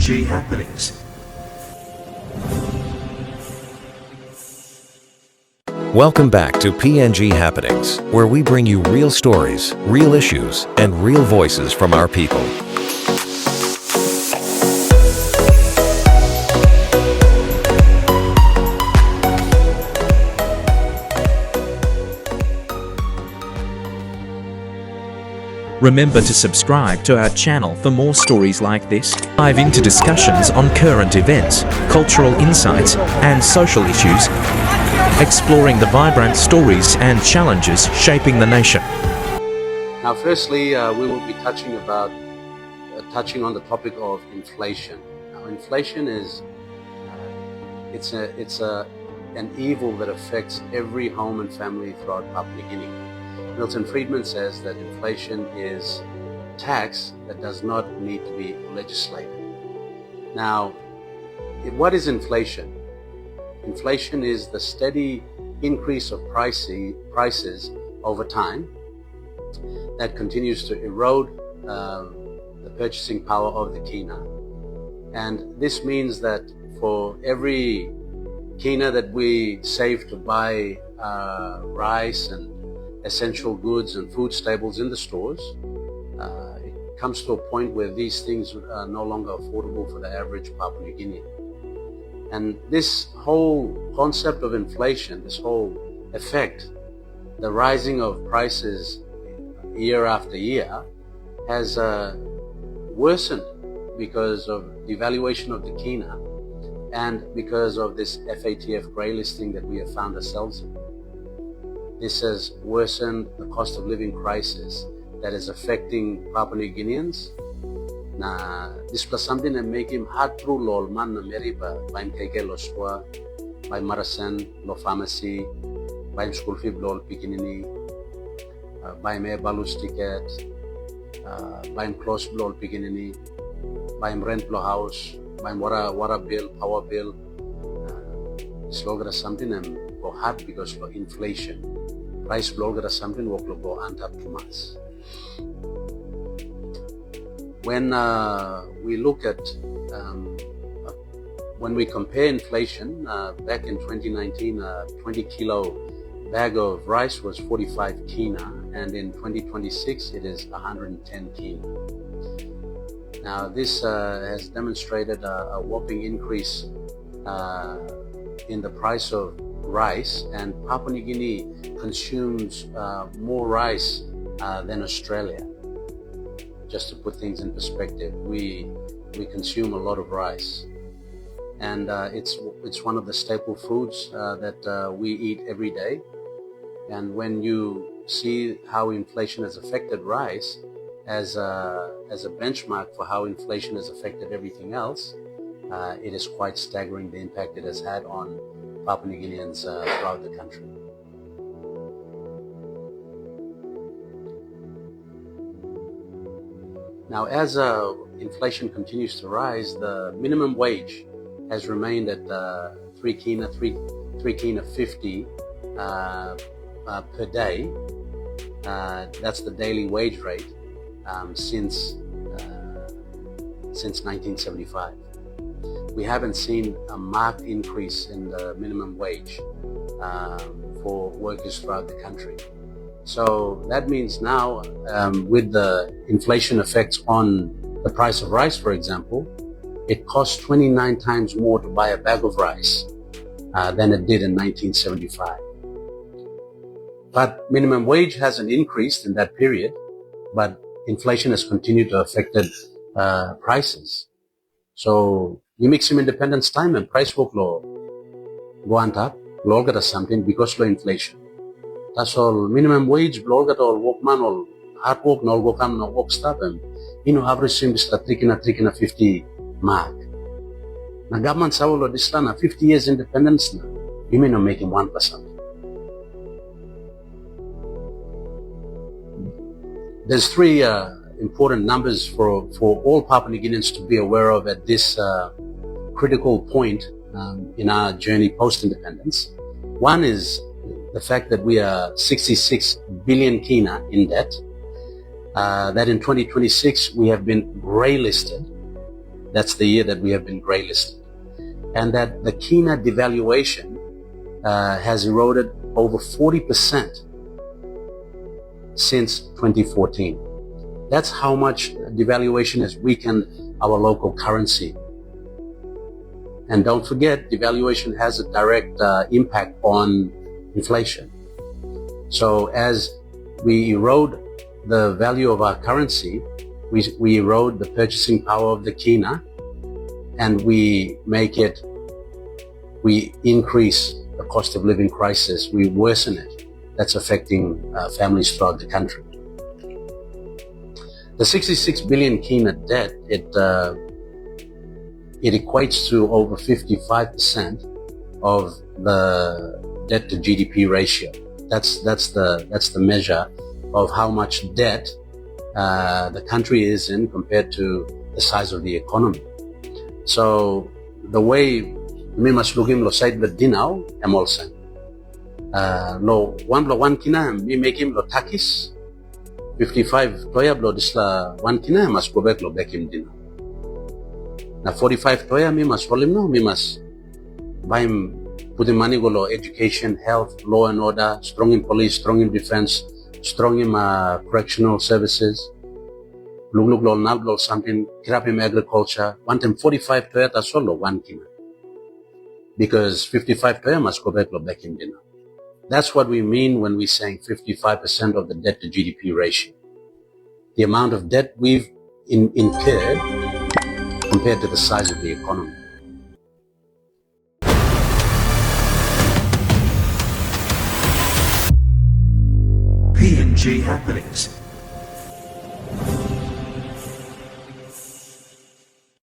PNG happenings. Welcome back to PNG Happenings, where we bring you real stories, real issues, and real voices from our people. Remember to subscribe to our channel for more stories like this. Dive into discussions on current events, cultural insights, and social issues, exploring the vibrant stories and challenges shaping the nation. Now, firstly, we will be touching on the topic of inflation. Now, inflation is an evil that affects every home and family throughout Papua New Guinea. Milton Friedman says that inflation is tax that does not need to be legislated. Now, what is inflation? Inflation is the steady increase of prices over time that continues to erode the purchasing power of the kina. And this means that for every kina that we save to buy rice and essential goods and food staples in the stores, it comes to a point where these things are no longer affordable for the average Papua New Guinean. And this whole concept of inflation, this whole effect, the rising of prices year after year, has worsened because of devaluation of the kina and because of this FATF grey listing that we have found ourselves in. This has worsened the cost of living crisis that is affecting Papua New Guineans. Na displasambi na make him hard through lol man na meriba baim keke lo swa baim marasan lo pharmacy baim school fee lol pikinini baim air balloons ticket baim clothes lol pikinini baim rent lo house baim water bill, power bill. Slogra something and go hard because of inflation. Price blogra something will go antap too much. When we look at, when we compare inflation, back in 2019, a 20 kilo bag of rice was 45 kina, and in 2026 it is 110 kina. Now this has demonstrated a whopping increase in the price of rice, and Papua New Guinea consumes more rice than Australia. Just to put things in perspective, we consume a lot of rice, and it's one of the staple foods that we eat every day. And when you see how inflation has affected rice as a benchmark for how inflation has affected everything else, it is quite staggering the impact it has had on Papua New Guineans throughout the country. Now, as inflation continues to rise, the minimum wage has remained at 3 kina 50 per day. That's the daily wage rate since 1975. We haven't seen a marked increase in the minimum wage for workers throughout the country. So that means now, with the inflation effects on the price of rice, for example, it costs 29 times more to buy a bag of rice than it did in 1975. But minimum wage hasn't increased in that period, but inflation has continued to affect prices. So you make some independence time and price work law go on top, law get something because of inflation. That's all. Minimum wage, blog at all, workman, all hard work, no go come, no work stop, and average seems to 50 mark. Now, government Saulo this land, 50 years independence, now, you may not make him 1%. There's three important numbers for all Papua New Guineans to be aware of at this critical point in our journey post-independence. One is the fact that we are 66 billion kina in debt, that in 2026 we have been grey listed, That's the year that we have been grey-listed. And that the kina devaluation has eroded over 40% since 2014. That's how much devaluation has weakened our local currency. And don't forget, devaluation has a direct impact on inflation. So as we erode the value of our currency, we erode the purchasing power of the kina, and we increase the cost of living crisis, we worsen it. That's affecting families throughout the country. The 66 billion kina debt, it equates to over 55% of the debt to GDP ratio. That's the measure of how much debt the country is in compared to the size of the economy. So the way mi maslugim lo side lo dinao emolsen lo one kina mi making lo takis 55 toya blo disla one kina mas go back lo bekim dinao na 45 toya mi mas rolim no mi mas baim put the money go lo education, health, law and order, strong in police, strong in defense, strong in correctional services. Lug lo nal lo something kirap in agriculture. One time 45 toya ta solo one kina. Because 55 toya must go back lo bekim dinao. That's what we mean when we're saying 55% of the debt to GDP ratio. The amount of debt we've incurred compared to the size of the economy. PNG happenings.